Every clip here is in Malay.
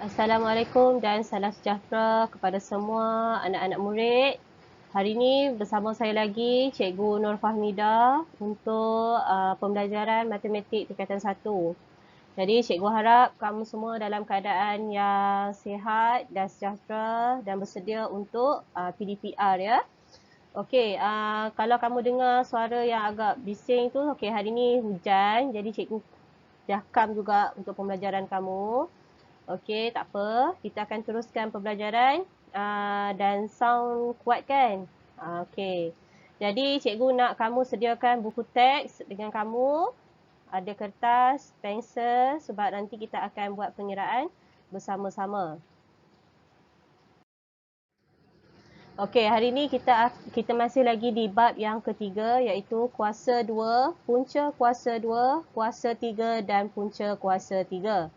Assalamualaikum dan salam sejahtera kepada semua anak-anak murid. Hari ini bersama saya lagi Cikgu Nur Fahmida untuk pembelajaran matematik tingkatan 1. Jadi cikgu harap kamu semua dalam keadaan yang sihat dan sejahtera dan bersedia untuk PDPR ya. Okey, kalau kamu dengar suara yang agak bising tu, okey hari ni hujan jadi cikgu jakam juga untuk pembelajaran kamu. Okey, tak apa. Kita akan teruskan pembelajaran dan sound kuat kan? Okey. Jadi cikgu nak kamu sediakan buku teks dengan kamu. Ada kertas, pensel sebab nanti kita akan buat pengiraan bersama-sama. Okey, hari ini kita masih lagi di bab yang ketiga iaitu kuasa 2, punca kuasa 2, kuasa 3 dan punca kuasa 3.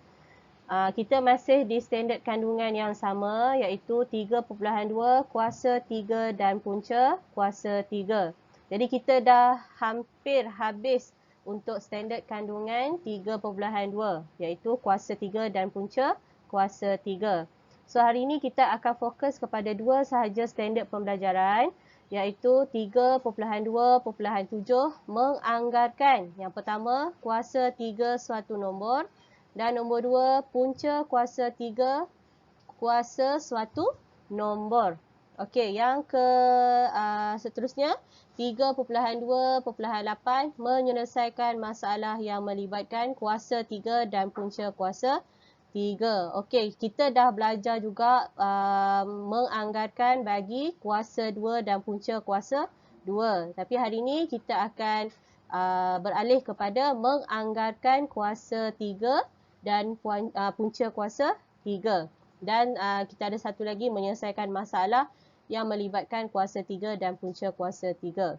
Kita masih di standard kandungan yang sama iaitu 3.2 kuasa 3 dan punca kuasa 3. Jadi kita dah hampir habis untuk standard kandungan 3.2 iaitu kuasa 3 dan punca kuasa 3. So hari ini kita akan fokus kepada dua sahaja standard pembelajaran iaitu 3.2.7 menganggarkan. Yang pertama, kuasa 3 suatu nombor. Dan nombor 2, punca kuasa 3, kuasa suatu nombor. Okey, yang seterusnya 3.2.8 menyelesaikan masalah yang melibatkan kuasa 3 dan punca kuasa 3. Okey, kita dah belajar juga menganggarkan bagi kuasa 2 dan punca kuasa 2. Tapi hari ini kita akan beralih kepada menganggarkan kuasa 3 dan punca kuasa 3. Dan kita ada satu lagi menyelesaikan masalah yang melibatkan kuasa 3 dan punca kuasa 3.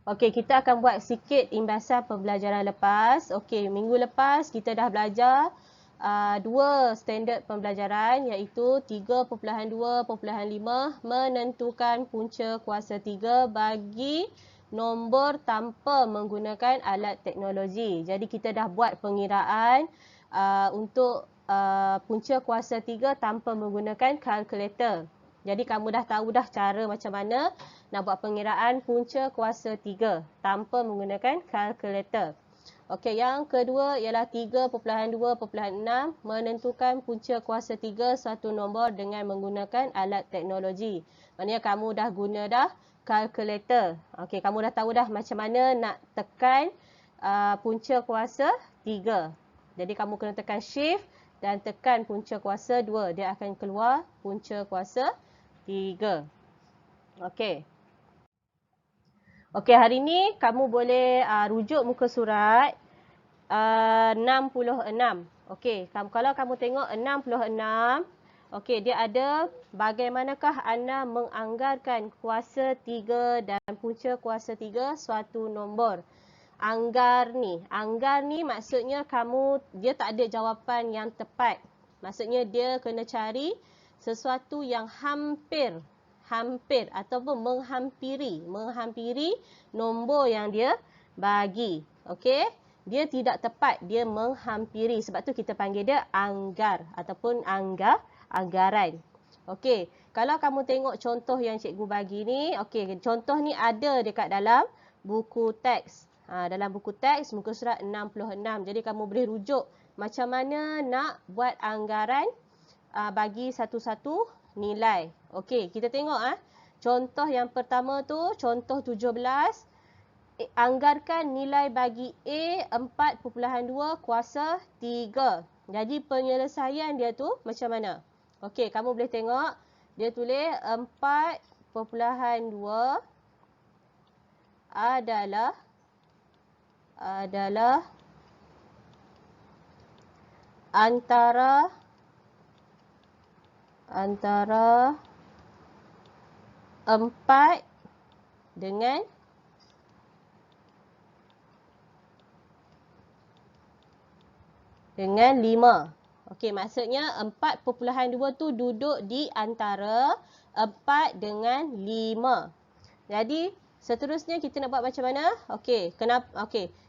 Okey, kita akan buat sikit imbasan pembelajaran lepas. Okey, minggu lepas kita dah belajar dua standard pembelajaran iaitu 3.2.5 menentukan punca kuasa 3 bagi nombor tanpa menggunakan alat teknologi. Jadi kita dah buat pengiraan untuk punca kuasa 3 tanpa menggunakan kalkulator. Jadi kamu dah tahu dah cara macam mana nak buat pengiraan punca kuasa 3 tanpa menggunakan kalkulator. Okey, yang kedua ialah 3.2.6 menentukan punca kuasa 3 suatu nombor dengan menggunakan alat teknologi. Maknanya kamu dah guna dah kalkulator. Okey, kamu dah tahu dah macam mana nak tekan punca kuasa 3. Jadi kamu kena tekan shift dan tekan punca kuasa 2. Dia akan keluar punca kuasa 3. Okey. Okey, hari ni kamu boleh rujuk muka surat 66. Okey, kalau kamu tengok 66, okey, dia ada bagaimanakah anda menganggarkan kuasa 3 dan punca kuasa 3 suatu nombor. Anggar ni maksudnya dia tak ada jawapan yang tepat. Maksudnya dia kena cari sesuatu yang hampir ataupun menghampiri nombor yang dia bagi. Okey? Dia tidak tepat, dia menghampiri. Sebab tu kita panggil dia anggar ataupun anggaran. Okey, kalau kamu tengok contoh yang cikgu bagi ni, okey, contoh ni ada dekat dalam buku teks. Dalam buku teks muka surat 66. Jadi kamu boleh rujuk macam mana nak buat anggaran bagi satu-satu nilai. Okey, kita tengok contoh yang pertama tu, contoh 17. Anggarkan nilai bagi A 4.2 kuasa 3. Jadi penyelesaian dia tu macam mana? Okey, kamu boleh tengok dia tulis 4.2 adalah antara 4 dengan 5. Okey, maksudnya 4.2 tu duduk di antara 4 dengan 5. Jadi, seterusnya kita nak buat macam mana? Okey,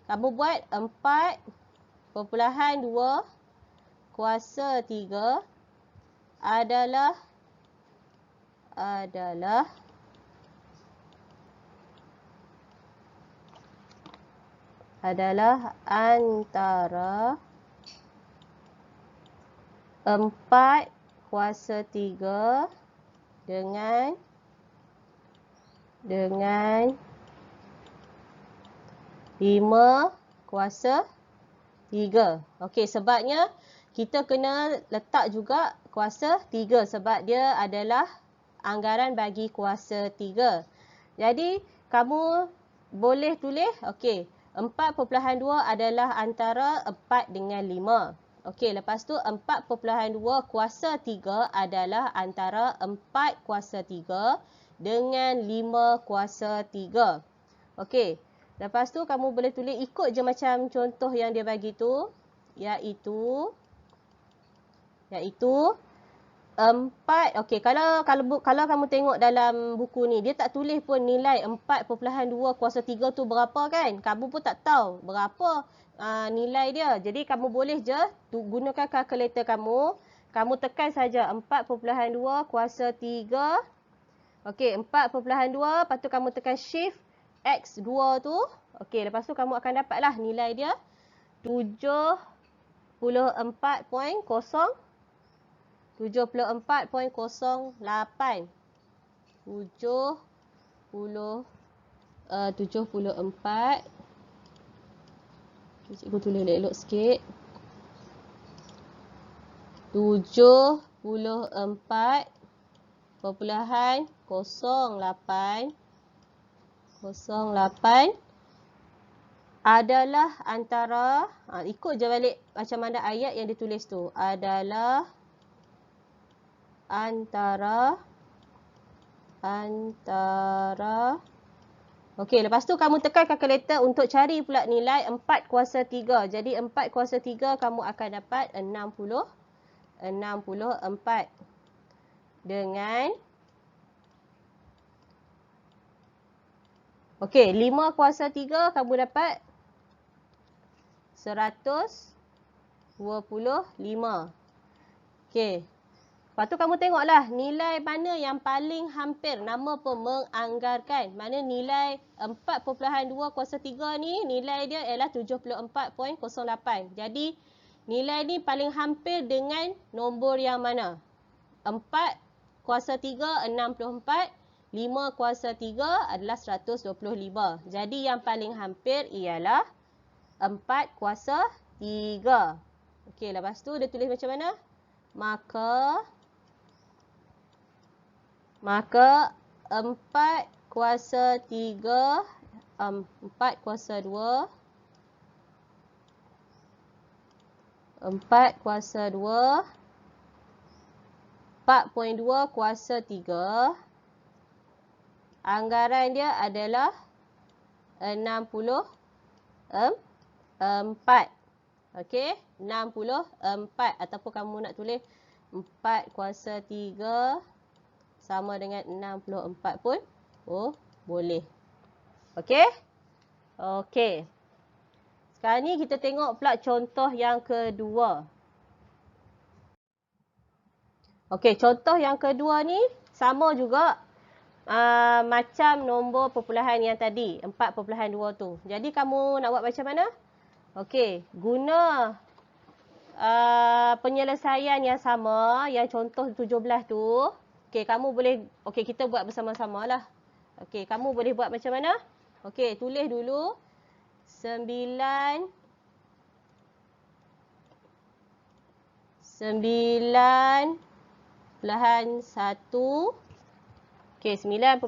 kamu buat 4.2 kuasa 3 adalah antara 4 kuasa 3 dengan 5 kuasa 3. Okey, sebabnya kita kena letak juga kuasa 3 sebab dia adalah anggaran bagi kuasa 3. Jadi, kamu boleh tulis, okey, 4.2 adalah antara 4 dengan 5. Okey, lepas tu 4.2 kuasa 3 adalah antara 4 kuasa 3 dengan 5 kuasa 3. Okey, lepas tu kamu boleh tulis ikut je macam contoh yang dia bagi tu, iaitu 4. Okey, kalau kamu tengok dalam buku ni, dia tak tulis pun nilai 4.2 kuasa 3 tu berapa kan? Kamu pun tak tahu berapa nilai dia. Jadi kamu boleh je gunakan kalkulator kamu. Kamu tekan saja 4.2 kuasa 3. Okey, 4.2, lepas tu kamu tekan shift X2 tu. Okey, lepas tu kamu akan dapatlah nilai dia 74.08. 74. Cikgu tulis elok sikit. 74.08 adalah antara, ikut je balik macam mana ayat yang ditulis tu, adalah antara okey, lepas tu kamu tekan kalkulator untuk cari pula nilai 4 kuasa 3. Jadi 4 kuasa 3 kamu akan dapat 64 dengan okey, 5 kuasa 3 kamu dapat 125. Okey. Lepas tu kamu tengoklah nilai mana yang paling hampir. Nama pun menganggarkan. Mana nilai 4.2 kuasa 3 ni, nilai dia ialah 74.08. Jadi, nilai ni paling hampir dengan nombor yang mana? 4 kuasa 3, 64. 5 kuasa 3 adalah 125. Jadi, yang paling hampir ialah 4 kuasa 3. Okey, lepas tu dia tulis macam mana? Maka 4 kuasa 3, 4 kuasa 2, 4 kuasa 2, 4.2 kuasa 3, anggaran dia adalah 64. Okey, 64 ataupun kamu nak tulis 4 kuasa 3 sama dengan 64 pun boleh. Okey? Okey. Sekarang ni kita tengok pula contoh yang kedua. Okey, contoh yang kedua ni sama juga macam nombor perpuluhan yang tadi, 4.2 tu. Jadi kamu nak buat macam mana? Okey, guna penyelesaian yang sama, yang contoh 17 tu. Okey, kamu boleh, okey, kita buat bersama-sama lah. Okey, kamu boleh buat macam mana? Okey, tulis dulu 9 9.1. Okey, 9.1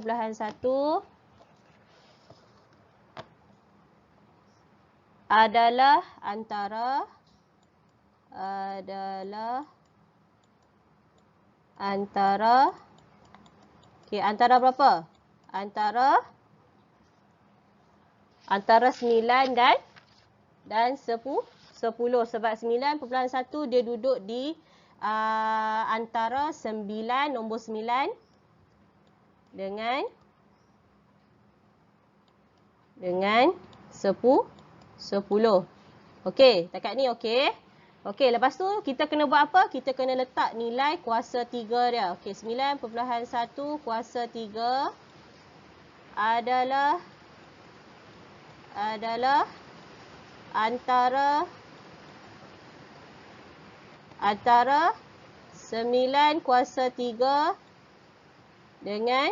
adalah antara okey, antara berapa? Antara 9 dan 10. Sebab 9.1 dia duduk di antara 9, nombor 9 dengan 10. Okey, dekat ni okey. Okey, lepas tu kita kena buat apa? Kita kena letak nilai kuasa 3 dia. Okey, 9.1 kuasa 3 adalah antara 9 kuasa 3 dengan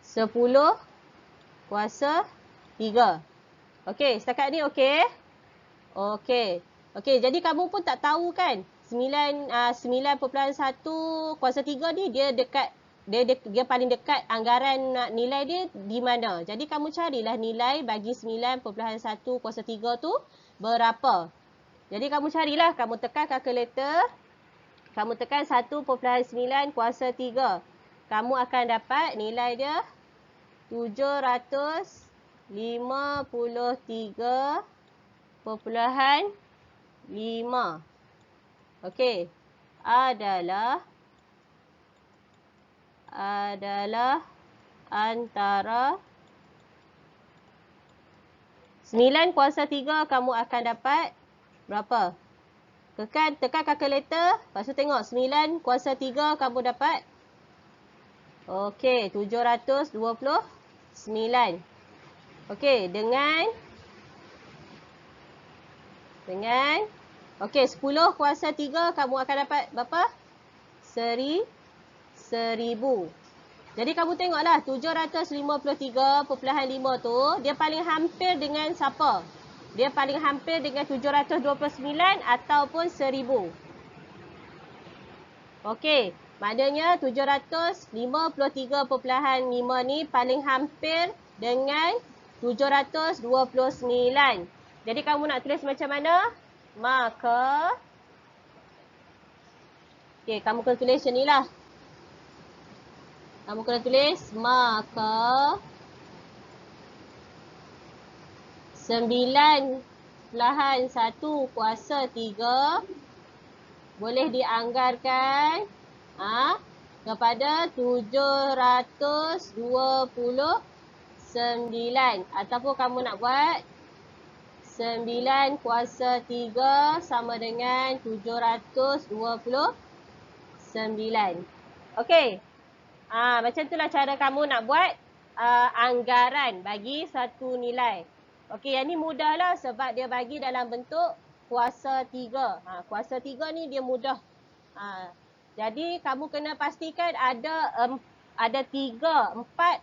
10 kuasa 3. Okey, setakat ni okey? Okey. Okey, jadi kamu pun tak tahu kan 9.1 kuasa 3 ni dia dekat dia paling dekat anggaran nilai dia di mana. Jadi kamu carilah nilai bagi 9.1 kuasa 3 tu berapa. Jadi kamu carilah, kamu tekan kalkulator, kamu tekan 1.9 kuasa 3. Kamu akan dapat nilai dia 753.5. Okey. Adalah antara 9 kuasa 3 kamu akan dapat berapa? Tekan kalkulator, lepas tu tengok 9 kuasa 3 kamu dapat. Okey, 729. Okey, dengan okey, 10 kuasa 3 kamu akan dapat berapa? 1000. Jadi kamu tengoklah 753.5 tu dia paling hampir dengan siapa? Dia paling hampir dengan 729 ataupun 1000. Okey, maknanya 753.5 ni paling hampir dengan 729. Jadi kamu nak tulis macam mana? Maka okey, kamu kena tulis macam ni lah. Kamu kena tulis maka 9.1 kuasa 3 boleh dianggarkan kepada 729. Ataupun kamu nak buat 9 kuasa 3 sama dengan 729. Okey. Macam itulah cara kamu nak buat anggaran bagi satu nilai. Okey, yang ni mudah lah sebab dia bagi dalam bentuk kuasa 3. Kuasa 3 ni dia mudah. Jadi kamu kena pastikan ada 4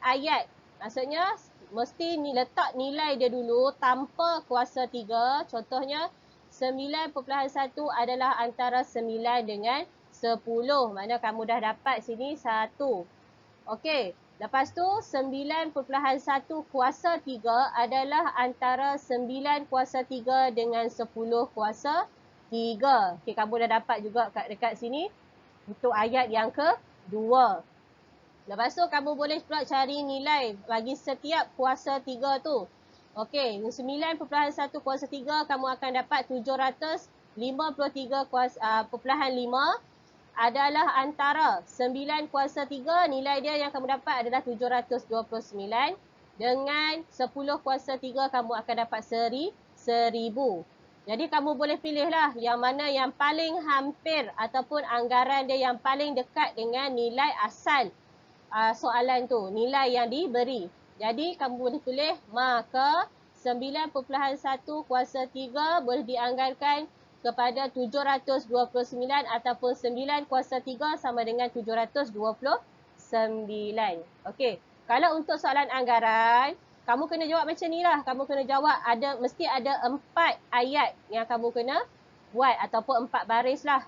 ayat. Maksudnya mesti letak nilai dia dulu tanpa kuasa 3. Contohnya 9.1 adalah antara 9 dengan 10. Mana kamu dah dapat sini 1. Okey, lepas tu 9.1 kuasa 3 adalah antara 9 kuasa 3 dengan 10 kuasa 3. Okey, kamu dah dapat juga dekat sini untuk ayat yang kedua. Lepas tu kamu boleh pula cari nilai bagi setiap kuasa 3 tu. Okey, 9.1 kuasa 3 kamu akan dapat 753.5 adalah antara 9 kuasa 3, nilai dia yang kamu dapat adalah 729. Dengan 10 kuasa 3 kamu akan dapat 1000. Jadi kamu boleh pilihlah yang mana yang paling hampir ataupun anggaran dia yang paling dekat dengan nilai asal soalan tu, nilai yang diberi. Jadi kamu boleh tulis maka 9.1 kuasa 3 boleh dianggarkan kepada 729 ataupun 9 kuasa 3 sama dengan 729. Okey. Kalau untuk soalan anggaran, kamu kena jawab macam ni lah. Kamu kena jawab mesti ada 4 ayat yang kamu kena buat ataupun 4 baris lah.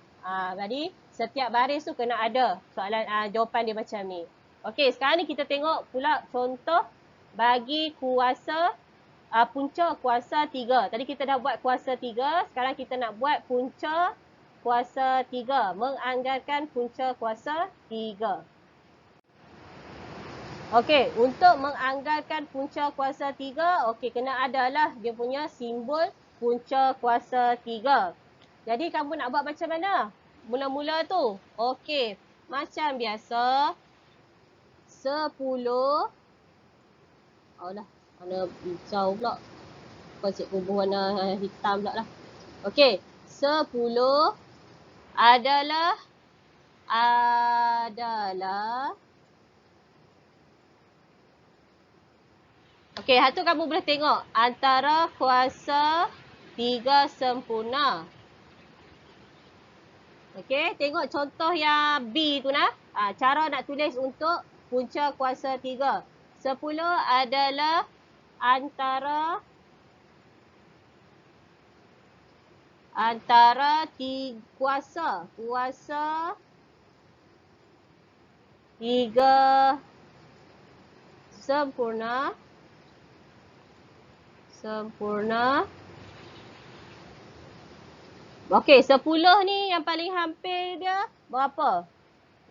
Jadi setiap baris tu kena ada soalan jawapan dia macam ni. Okey, sekarang ni kita tengok pula contoh bagi kuasa punca kuasa 3. Tadi kita dah buat kuasa 3. Sekarang kita nak buat punca kuasa 3. Menganggarkan punca kuasa 3. Okey, untuk menganggarkan punca kuasa 3, okey, kena adalah dia punya simbol punca kuasa 3. Jadi kamu nak buat macam mana? Mula-mula tu. Okey, macam biasa 10. Alah, mana jauh pula. Kenapa cikgu berwarna hitam pula lah. Okey, 10 adalah okey, hatu kamu boleh tengok antara kuasa 3 sempurna. Okey, tengok contoh yang B tu nah. Cara nak tulis untuk punca kuasa 3. 10 adalah antara kuasa 3 sempurna. Okey, 10 ni yang paling hampir dia berapa?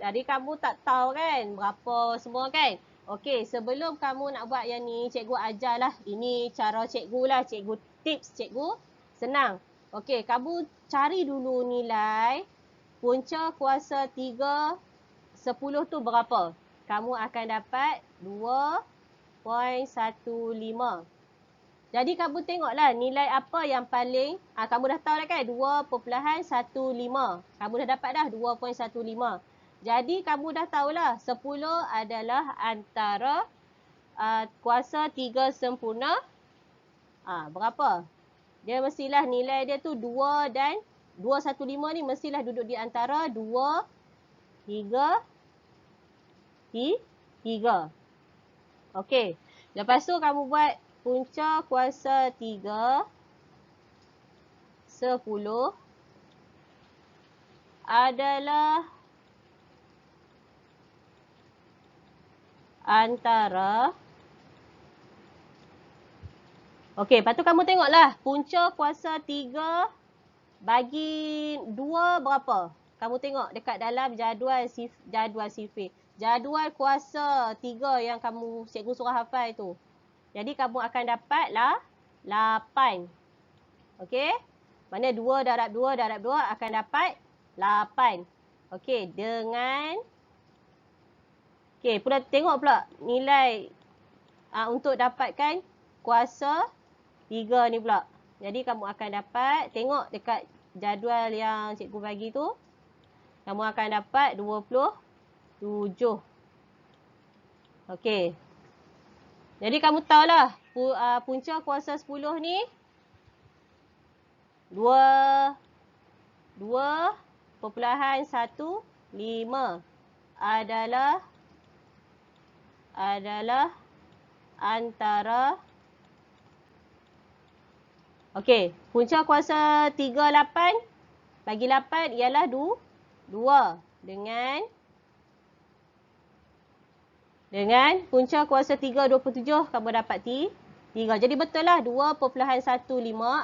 Jadi kamu tak tahu kan berapa semua kan? Okey, sebelum kamu nak buat yang ni, cikgu ajarlah. Ini cara cikgu lah, cikgu tips cikgu. Senang. Okey, kamu cari dulu nilai punca kuasa 3 10 tu berapa? Kamu akan dapat 2.15. Jadi kamu tengoklah nilai apa yang paling, kamu dah tahu dah kan 2.15. Kamu dah dapat dah 2.15. Jadi kamu dah tahulah 10 adalah antara kuasa 3 sempurna. Berapa? Dia mestilah nilai dia tu 2 dan 215 ni mestilah duduk di antara 2, 3. Okey. Lepas tu kamu buat punca kuasa 3 10 adalah antara. Okey, lepas tu kamu tengoklah punca kuasa 3 bagi 2 berapa? Kamu tengok dekat dalam jadual sifir. Jadual kuasa 3 yang kamu cikgu suruh hafal tu. Jadi kamu akan dapatlah 8. Okey? Mana 2 darab 2 darab 2 akan dapat 8. Okey, dengan pula tengok pula nilai untuk dapatkan kuasa 3 ni pula. Jadi kamu akan dapat, tengok dekat jadual yang cikgu bagi tu, kamu akan dapat 27. Okey. Jadi kamu tahulah punca kuasa 10 ni 2.15 adalah antara. Okey, punca kuasa 38 bagi 8 ialah 2 dengan punca kuasa 3 27 kamu dapat 3. Jadi betul lah 2.15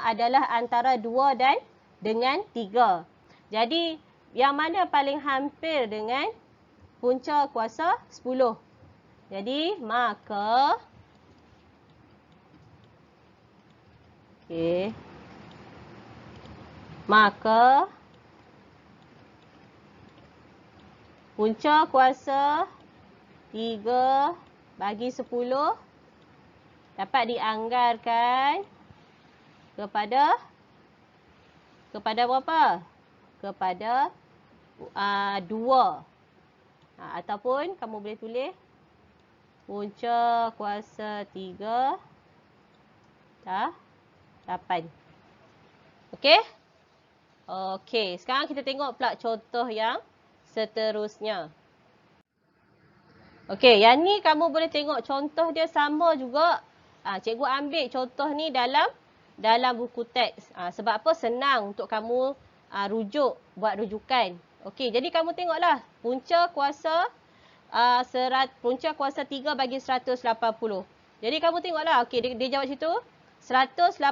adalah antara 2 dan dengan 3. Jadi yang mana paling hampir dengan punca kuasa 10. Jadi maka punca kuasa 3 bagi 10 dapat dianggarkan kepada berapa? Kepada 2. Ataupun kamu boleh tulis punca kuasa 3 8. Okey? Okey, sekarang kita tengok pula contoh yang seterusnya. Okey, yang ni kamu boleh tengok contoh dia sama juga. Cikgu ambil contoh ni dalam buku teks. Sebab apa? Senang untuk kamu buat rujukan. Okey, jadi kamu tengoklah punca kuasa punca kuasa 3 bagi 180. Jadi kamu tengoklah, okey dia jawab situ. 180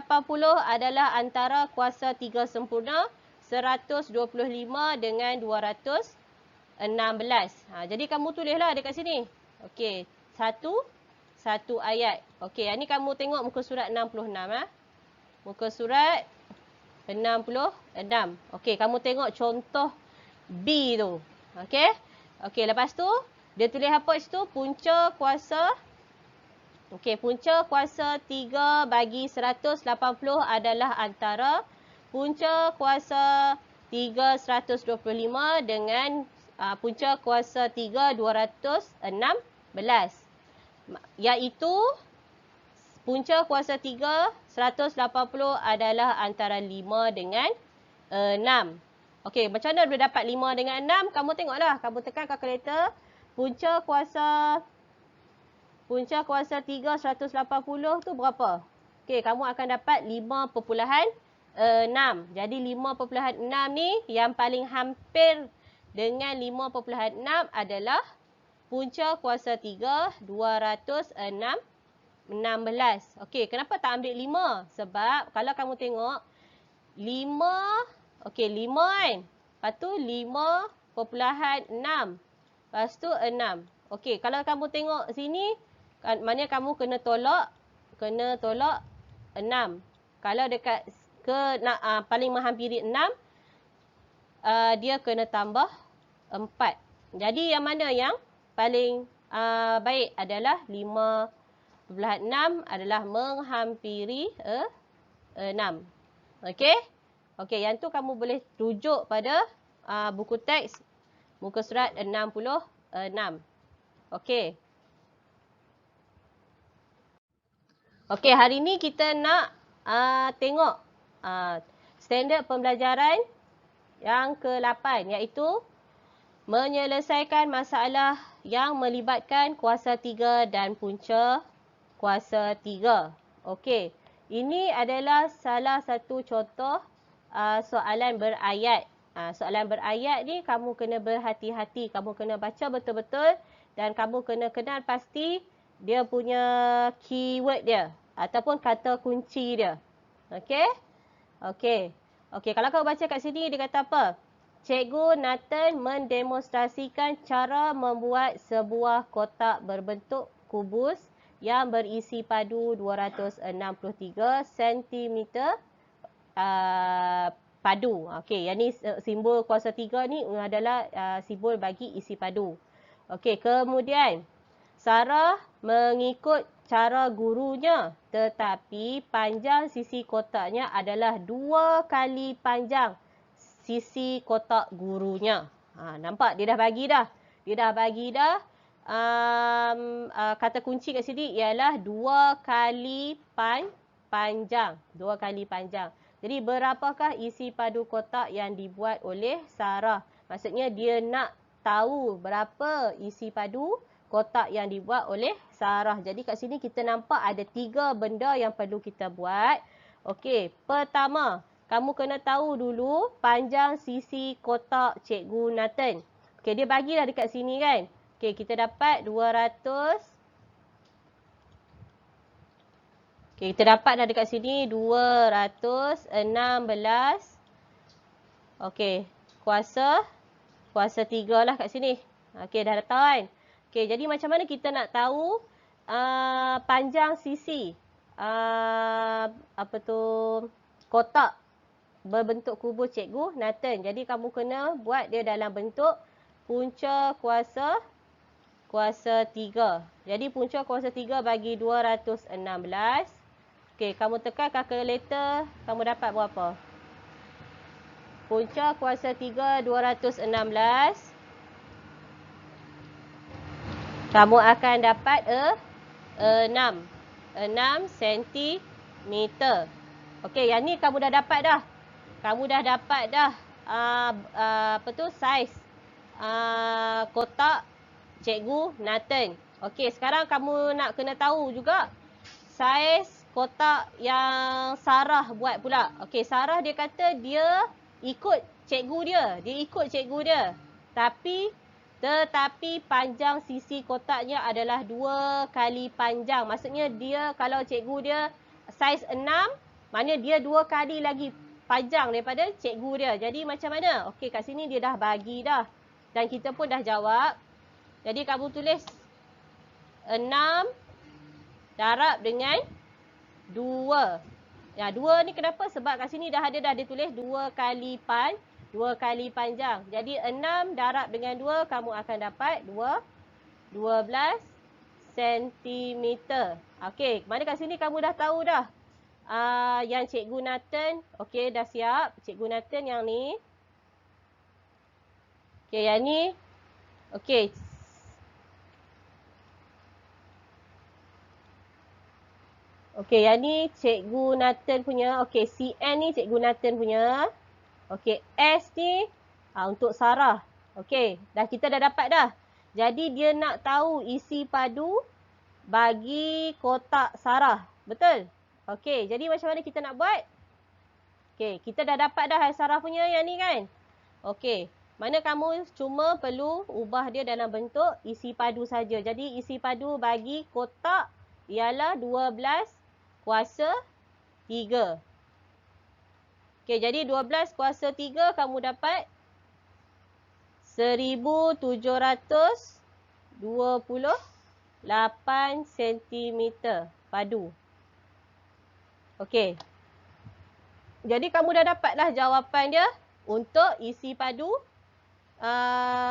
adalah antara kuasa 3 sempurna, 125 dengan 216. Jadi kamu tulislah dekat sini. Okey, satu ayat. Okey, yang ni kamu tengok muka surat 66. Muka surat 66. Okey, kamu tengok contoh B tu. Okey. Okey, lepas tu dia tulis apa situ? Punca kuasa Okey, punca kuasa 3 bagi 180 adalah antara punca kuasa 3 125 dengan punca kuasa 3 216, iaitu punca kuasa 3 180 adalah antara 5 dengan 6. Okey, macam mana boleh dapat 5 dengan 6? Kamu tengoklah, kamu tekan kalkulator. Punca kuasa 3 180 tu berapa? Okey, kamu akan dapat 5.6. Jadi 5.6 ni yang paling hampir dengan 5.6 adalah punca kuasa 3 216. Okey, kenapa tak ambil 5? Sebab kalau kamu tengok 5, okey 5 kan. Lepas tu 5.6. Lepas tu 6. Okey, kalau kamu tengok sini, maknanya kamu kena tolak 6. Kalau dekat paling menghampiri 6, dia kena tambah 4. Jadi yang mana yang paling baik adalah 5.6 adalah menghampiri 6. Okey? Okey, yang tu kamu boleh rujuk pada buku teks muka surat 66. Okey. Okey, hari ni kita nak tengok standard pembelajaran yang ke-8, iaitu menyelesaikan masalah yang melibatkan kuasa 3 dan punca kuasa 3. Okey, ini adalah salah satu contoh soalan berayat. Soalan berayat ni kamu kena berhati-hati, kamu kena baca betul-betul dan kamu kena kenal pasti dia punya keyword dia ataupun kata kunci dia. Okey? Okey. Okey, kalau kamu baca kat sini dia kata apa? Cikgu Nathan mendemonstrasikan cara membuat sebuah kotak berbentuk kubus yang berisi padu 263 cm padu. Okey, yang ni simbol kuasa 3 ni adalah simbol bagi isi padu. Okey, kemudian Sarah mengikut cara gurunya, tetapi panjang sisi kotaknya adalah 2 kali panjang sisi kotak gurunya. Nampak? Dia dah bagi dah. Kata kunci kat sini ialah 2 kali panjang. 2 kali panjang. Jadi berapakah isi padu kotak yang dibuat oleh Sarah? Maksudnya dia nak tahu berapa isi padu kotak yang dibuat oleh Sarah. Jadi kat sini kita nampak ada 3 benda yang perlu kita buat. Okey, pertama, kamu kena tahu dulu panjang sisi kotak Cikgu Nathan. Okey, dia bagilah dekat sini kan. Okey, kita dapat 200. Okey, kita dapat dah dekat sini 216. Okey, kuasa 3 lah kat sini. Okey, dah tahu kan? Okey, jadi macam mana kita nak tahu panjang sisi kotak berbentuk kubus Cikgu Nathan. Jadi kamu kena buat dia dalam bentuk punca kuasa 3. Jadi punca kuasa 3 bagi 216. Okey, kamu tekan kalkulator, kamu dapat berapa? Punca kuasa 3 216. Kamu akan dapat 6 cm. Okey, yang ni kamu dah dapat dah. Kamu dah dapat dah saiz kotak Cikgu Nathan. Okey, sekarang kamu nak kena tahu juga saiz kotak yang Sarah buat pula. Okey, Sarah dia kata dia ikut cikgu dia. Dia ikut cikgu dia. Tetapi panjang sisi kotaknya adalah 2 kali panjang. Maksudnya dia, kalau cikgu dia saiz 6, maknanya dia 2 kali lagi panjang daripada cikgu dia. Jadi macam mana? Okey, kat sini dia dah bagi dah. Dan kita pun dah jawab. Jadi kamu tulis 6 darab dengan 2. Ya, 2 ni kenapa? Sebab kat sini dah ada dah dia tulis 2 kali panjang. Jadi 6 darab dengan 2, kamu akan dapat 12 sentimeter. Okey, mana kat sini kamu dah tahu dah. Yang Cikgu Nathan, okey dah siap. Cikgu Nathan yang ni. Okey, yang ni. Okey. Okey, yang ni Cikgu Nathan punya. Okey, CN ni Cikgu Nathan punya. Okey, S ni untuk Sarah. Okey, kita dah dapat dah. Jadi dia nak tahu isi padu bagi kotak Sarah. Betul? Okey, jadi macam mana kita nak buat? Okey, kita dah dapat dah Sarah punya yang ni kan? Okey, mana kamu cuma perlu ubah dia dalam bentuk isi padu saja. Jadi isi padu bagi kotak ialah 12 kuasa 3. Okey, jadi 12 kuasa 3 kamu dapat 1728 cm padu. Okey. Jadi kamu dah dapatlah jawapan dia untuk isi padu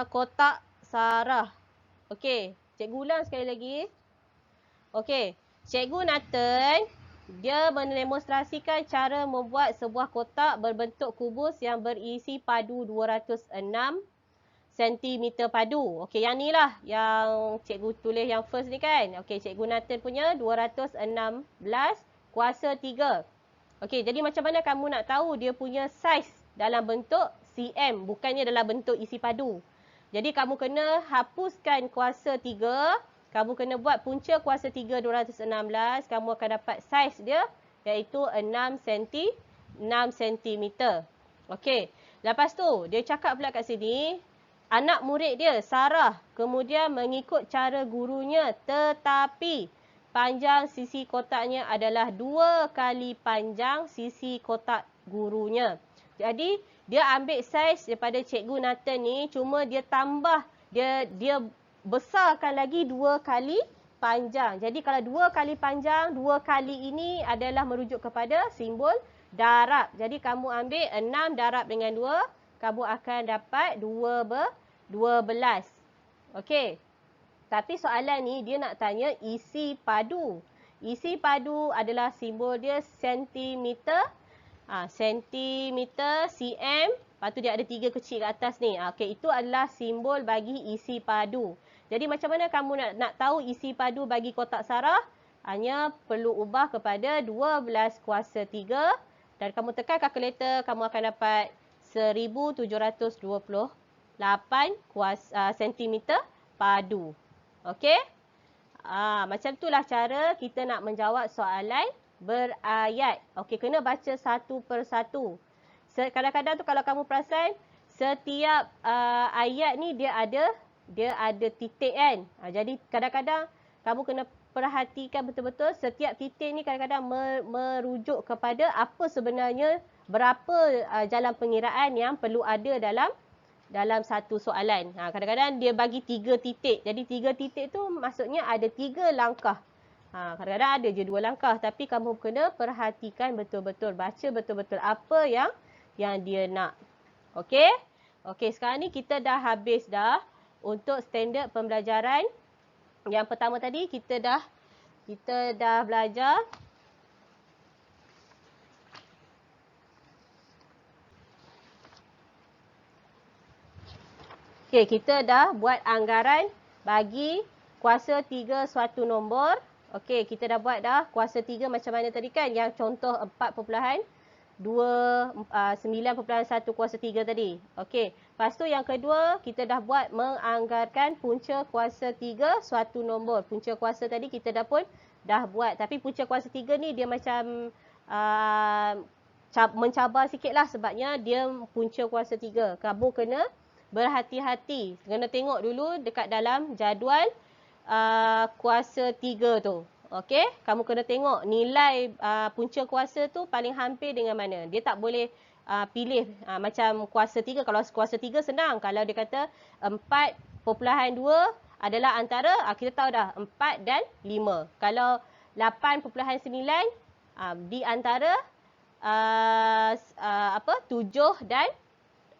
kotak Sarah. Okey, cikgu ulang sekali lagi. Okey, Cikgu Nathan dia mendemonstrasikan cara membuat sebuah kotak berbentuk kubus yang berisi padu 206 cm padu. Okey, yang ni lah yang cikgu tulis yang first ni kan. Okey, Cikgu Nathan punya 216 kuasa 3. Okey, jadi macam mana kamu nak tahu dia punya saiz dalam bentuk cm, bukannya dalam bentuk isi padu. Jadi kamu kena hapuskan kuasa 3, kamu kena buat punca kuasa 3 216, kamu akan dapat saiz dia iaitu 6 cm. Okey, lepas tu dia cakap pula kat sini, anak murid dia, Sarah, kemudian mengikut cara gurunya tetapi panjang sisi kotaknya adalah 2 kali panjang sisi kotak gurunya. Jadi, dia ambil saiz daripada Cikgu Nathan ni, cuma dia tambah, dia besarkan lagi 2 kali panjang. Jadi, kalau 2 kali panjang, 2 kali ini adalah merujuk kepada simbol darab. Jadi, kamu ambil 6 darab dengan 2, kamu akan dapat 12. Okey. Tapi soalan ni dia nak tanya isi padu. Isi padu adalah simbol dia sentimeter. Sentimeter, cm. Lepas tu dia ada 3 kecil kat atas ni. Okey, itu adalah simbol bagi isi padu. Jadi macam mana kamu nak tahu isi padu bagi kotak Sarah? Hanya perlu ubah kepada 12 kuasa 3. Dan kamu tekan kalkulator, kamu akan dapat 1728 sentimeter padu. Okey? Macam itulah cara kita nak menjawab soalan berayat. Okey, kena baca satu persatu. Kadang-kadang tu kalau kamu perasan, setiap ayat ni dia ada titik kan. Jadi kadang-kadang kamu kena perhatikan betul-betul setiap titik ni kadang-kadang merujuk kepada apa sebenarnya, berapa jalan pengiraan yang perlu ada dalam satu soalan. Kadang-kadang dia bagi 3 titik. Jadi 3 titik tu maksudnya ada 3 langkah. Kadang-kadang ada je 2 langkah. Tapi kamu kena perhatikan betul-betul. Baca betul-betul apa yang dia nak. Okey? Okey, sekarang ni kita dah habis dah untuk standard pembelajaran. Yang pertama tadi kita dah belajar okey, kita dah buat anggaran bagi kuasa 3 suatu nombor. Okey, kita dah buat dah kuasa 3 macam mana tadi kan? Yang contoh 9.1 kuasa 3 tadi. Okey, lepas tu yang kedua kita dah buat menganggarkan punca kuasa 3 suatu nombor. Punca kuasa tadi kita dah buat. Tapi punca kuasa 3 ni dia macam mencabar sikit lah sebabnya dia punca kuasa 3. Kamu kena berhati-hati. Kena tengok dulu dekat dalam jadual kuasa 3 tu. Okey, kamu kena tengok nilai punca kuasa tu paling hampir dengan mana. Dia tak boleh pilih macam kuasa 3. Kalau kuasa 3 senang. Kalau dia kata 4.2 adalah antara, kita tahu dah 4 dan 5. Kalau 8.9 di antara 7 dan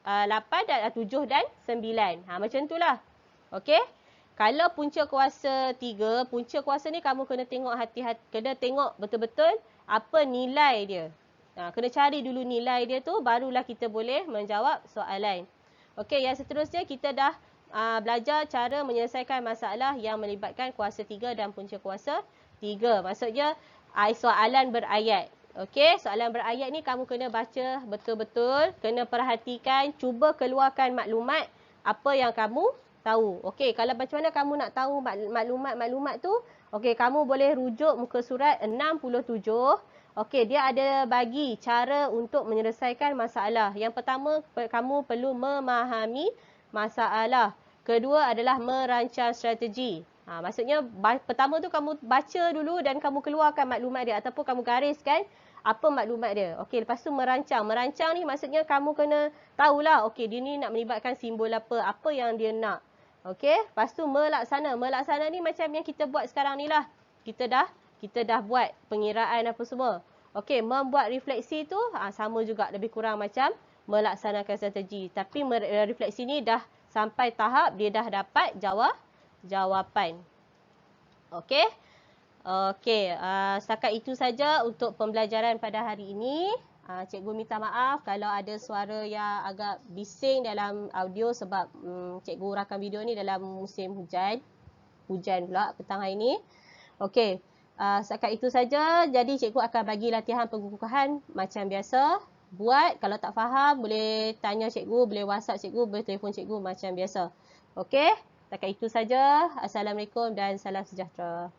8 dan 7 dan 9. Macam itulah. Okey. Kalau punca kuasa 3, punca kuasa ni kamu kena tengok hati-hati, kena tengok betul-betul apa nilai dia. Kena cari dulu nilai dia tu, barulah kita boleh menjawab soalan. Okey, yang seterusnya kita dah belajar cara menyelesaikan masalah yang melibatkan kuasa 3 dan punca kuasa 3. Maksudnya soalan berayat. Okey, soalan berayat ni kamu kena baca betul-betul, kena perhatikan, cuba keluarkan maklumat apa yang kamu tahu. Okey, kalau macam mana kamu nak tahu maklumat-maklumat tu, okey, kamu boleh rujuk muka surat 67. Okey, dia ada bagi cara untuk menyelesaikan masalah. Yang pertama, kamu perlu memahami masalah. Kedua adalah merancang strategi. Maksudnya pertama tu kamu baca dulu dan kamu keluarkan maklumat dia ataupun kamu gariskan apa maklumat dia. Okey, lepas tu merancang. Merancang ni maksudnya kamu kena tahulah, okey, dia ni nak melibatkan simbol apa yang dia nak. Okey, lepas tu melaksana. Melaksana ni macam yang kita buat sekarang ni lah. Kita dah buat pengiraan apa semua. Okey, membuat refleksi tu sama juga, lebih kurang macam melaksanakan strategi. Tapi refleksi ni dah sampai tahap dia dah dapat jawapan. Okey. Okey, setakat itu saja untuk pembelajaran pada hari ini. Cikgu minta maaf kalau ada suara yang agak bising dalam audio sebab cikgu rakam video ni dalam musim hujan. Hujan pula petang hari ini. Okey, setakat itu saja. Jadi cikgu akan bagi latihan pengukuhan macam biasa. Buat, kalau tak faham boleh tanya cikgu, boleh WhatsApp cikgu, boleh telefon cikgu macam biasa. Okey, setakat itu saja. Assalamualaikum dan salam sejahtera.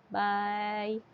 Bye.